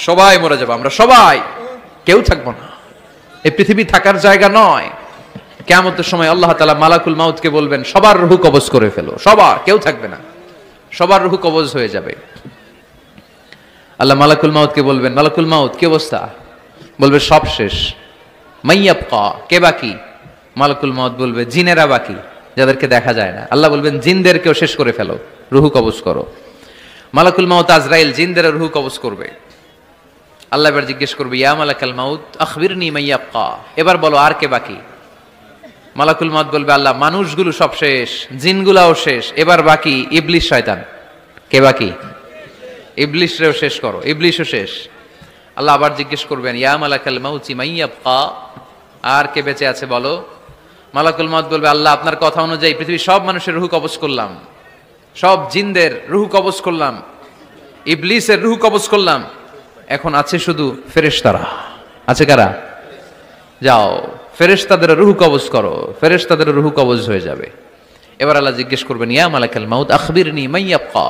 সবাই মরে যাবো, আমরা সবাই, কেউ থাকবো না। এই পৃথিবী থাকার জায়গা নয়। কিয়ামতের সময় আল্লাহ তাআলা মালাকুল মাউতকে বলবেন, সবার রূহ কবজ করে ফেলো, সবার, কেউ থাকবে না, সবার রূহ কবজ হয়ে যাবে। আল্লাহ মালাকুল মাউতকে বলবেন, মালাকুল মাউত কি অবস্থা? বলবে সব শেষ। মাইয়াবকা, কে বাকি? মালাকুল মাউত বলবে জিনেরা বাকি, যাদেরকে দেখা যায় না। আল্লাহ বলবেন জিনদেরকেও শেষ করে ফেলো, রূহ কবজ করো। মালাকুল মাউত আজরাইল জিনদের রূহ কবজ করবে। আল্লাহ এবার জিজ্ঞেস করবে, ইয়া মালাকাল মাউত আখবিরনি মাইয়াবকা, এবার বলো আর কে বাকি? মালাকুল মাউত বলবে, আল্লাহ মানুষগুলো সব শেষ, জিনগুলাও শেষ, এবার বাকি ইবলিস শয়তান। কে বাকি? ইবলিসরেও শেষ করো, ইবলিসও শেষ। আল্লাহ আবার জিজ্ঞেস করবেন, ইয়া মালাকাল মাউতি মাইয়াবকা, আর কে বেঁচে আছে বলো? মালাকুল মাউত বলবে, আল্লাহ আপনার কথা অনুযায়ী পৃথিবীর সব মানুষের রূহ কবজ করলাম, সব জিনদের রূহ কবজ করলাম, ইবলিসের রূহ কবজ করলাম, এখন আছে শুধু ফেরেশতারা। আছে কারা? যাও ফেরেশতাদের রূহ কবজ করো, ফেরেশতাদের রূহ কবজ হয়ে যাবে। এবার আল্লাহ জিজ্ঞেস করবেন, ইয়া মালাকাল মাউত আখবিরনি মাইয়াবকা।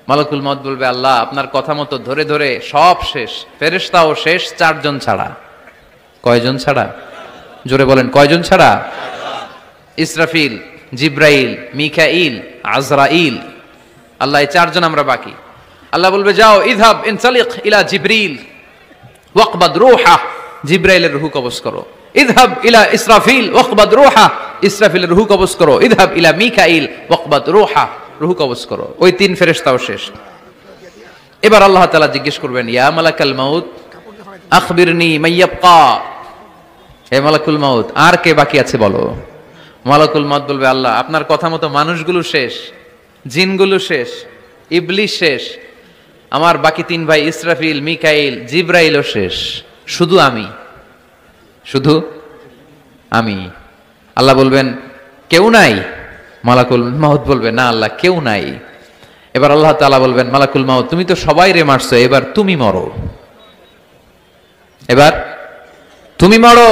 মালাকুল মাউত বলবে, আল্লাহ আপনার কথা মতো ধরে ধরে সব শেষ, ফেরেশতাও শেষ, 4 জন ছাড়া। কয়জন ছাড়া? জোরে বলেন, কয়জন ছাড়া? ইসরাফিল, জিব্রাইল, মিকাইল, আজরাইল। আল্লাহ এই 4 জন আমরা বাকি। আল্লাহ বলবে, যাও ইযহাব ইনসালিক ইলা জিবরিল ওয়াকবাদ রূহা, জিব্রাইলের রূহ কবজ করো। ইযহাব ইলা ইসরাফিল ওয়াকবাদ রূহা, ইসরাফিলের রূহ কবজ করো। ইযহাব ইলা মিকাইল ওয়াকবাদ রূহা, রূহ কবজ করো। ওই 3 ফেরেশতাও শেষ। এবার আল্লাহ তাআলা জিজ্ঞেস করবেন, ইয়া মালাকাল মাউত আখবিরনি মাইয়াবকা, হে মালাকুল মাউত আর কে বাকি আছে বলো? মালাকুল মাউত বলবে, আল্লাহ আপনার কথা মতো মানুষগুলো শেষ, জিনগুলো শেষ, ইবলিস শেষ, আমার বাকি 3 ভাই ইসরাফিল, মিকাইল, জিব্রাইলও শেষ, শুধু আমি, শুধু আমি। আল্লাহ বলবেন, কেউ নাই? মালাকুল মাউত বলবে, না আল্লাহ কেউ নাই। এবার আল্লাহ তাআলা বলবেন, মালাকুল মাউত তুমি তো সবাই রে মারছো, এবার তুমি মরো, এবার তুমি মরো,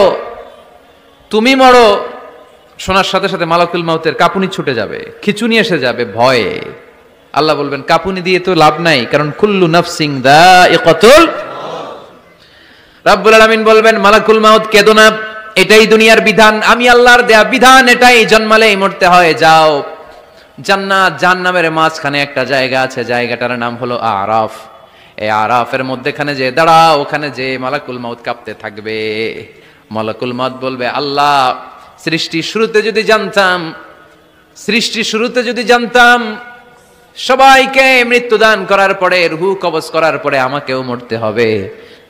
তুমি মরো। শোনার সাথে সাথে মালাকুল মাউতের কাঁপুনি ছুটে যাবে, খিঁচুনি এসে যাবে ভয়ে। আল্লাহ বলবেন, কাঁপুনি দিয়ে তো লাভ নাই, কারণ কুল্লু নাফসিন যায়িকাতুল। রাব্বুল আলামিন বলবেন, মালাকুল মাউত কেঁদো না, এটাই দুনিয়ার বিধান, আমি আল্লাহর দেয়া বিধান, এটাই, জন্মালেই মরতে হয়। যাও জান্নাত জাহান্নামের মাঝখানে একটা জায়গা আছে, জায়গাটার নাম হলো আরাফ। এই আরাফের মধ্যখানে যে দাঁড়াও, ওখানে যে মালাকুল মাউত কাঁপতে থাকবে। মালাকুল মাউত বলবে, আল্লাহ সৃষ্টির শুরুতে যদি জানতাম, সৃষ্টির শুরুতে যদি জানতাম সবাইকে মৃত্যুদান করার পরে, রূহ কবজ করার পরে আমাকেও মরতে হবে,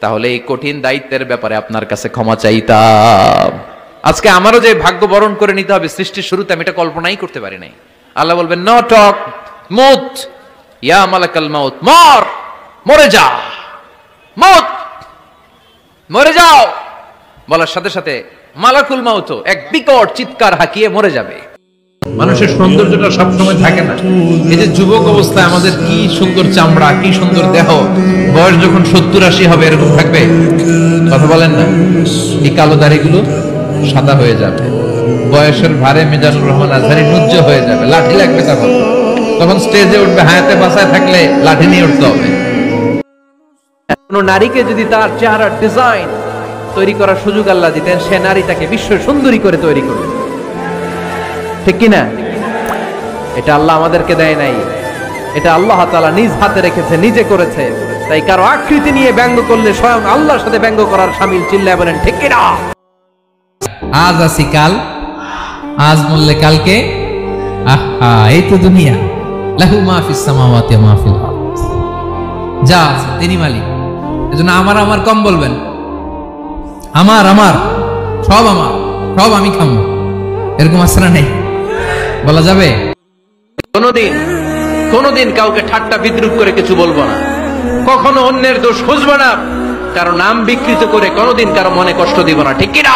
তাহলে এই কঠিন দায়িত্বের ব্যাপারে আপনার কাছে ক্ষমা চাইতাম। আজকে আমারও যে ভাগ্য বরণ করে নিতে হবে সৃষ্টির শুরুতে, আমি এটা কল্পনাই করতে পারি নাই। আল্লাহ বলবেন, নো টক, মুত, ইয়া মালাকাল মাউত, মর, মরে যা, মত, মরে যাও। বলার সাথে সাথে মালাকুল মাউত এক বিকট চিৎকার হাঁকিয়ে মরে যাবে। মানুষের সৌন্দর্যটা সবসময় থাকে না। এই যে যুবক অবস্থায় আমাদের কি সুন্দর চামড়া, কি সুন্দর দেহ, বয়স যখন 70-80 হবে এরকম থাকবে? কথা বলেন না। এই কালো দাড়িগুলো সাদা হয়ে যাবে, বয়সের ভারে মিজানুর রহমান আজহারী নুজ্জ হয়ে যাবে, লাঠি লাগবে তখন স্টেজে উঠবে, হায়াতে বাসায় থাকলে লাঠি নিয়ে উঠতে হবে। কোন নারীকে যদি তার চেহারার ডিজাইন তৈরি করার সুযোগ আল্লাহ দিতেন, সে নারী তাকে বিশ্ব সুন্দরী করে তৈরি করবে, ঠিক কিনা? এটা আল্লাহ আমাদেরকে দেয় নাই, এটা আল্লাহ তাআলা নিজ হাতে রেখেছে, নিজে করেছে। তাই কারো আকৃতি নিয়ে ব্যঙ্গ করলে স্বয়ং আল্লাহর সাথে ব্যঙ্গ করার শামিল। চিল্লায় বলেন ঠিক কিনা? আজ আসি কাল, আজ মরলে কালকে। আহা, এই তো দুনিয়া। লাহু মা ফিস সামাওয়াতি ওয়া মা ফিল আরদ। যা আছে তিনি মালিক। এজন্য আমার আমার কম বলবেন। আমার আমার সব আমার, সব আমি খাবো, এরকম আসরা নেই, বলা যাবে? কোনদিন কাউকে ঠাট্টা বিদ্রুপ করে কিছু বলবো না, কখনো অন্যের দোষ খুঁজবো না, কারো নাম বিকৃত করে কোনোদিন কারো মনে কষ্ট দিব না, ঠিক কিনা?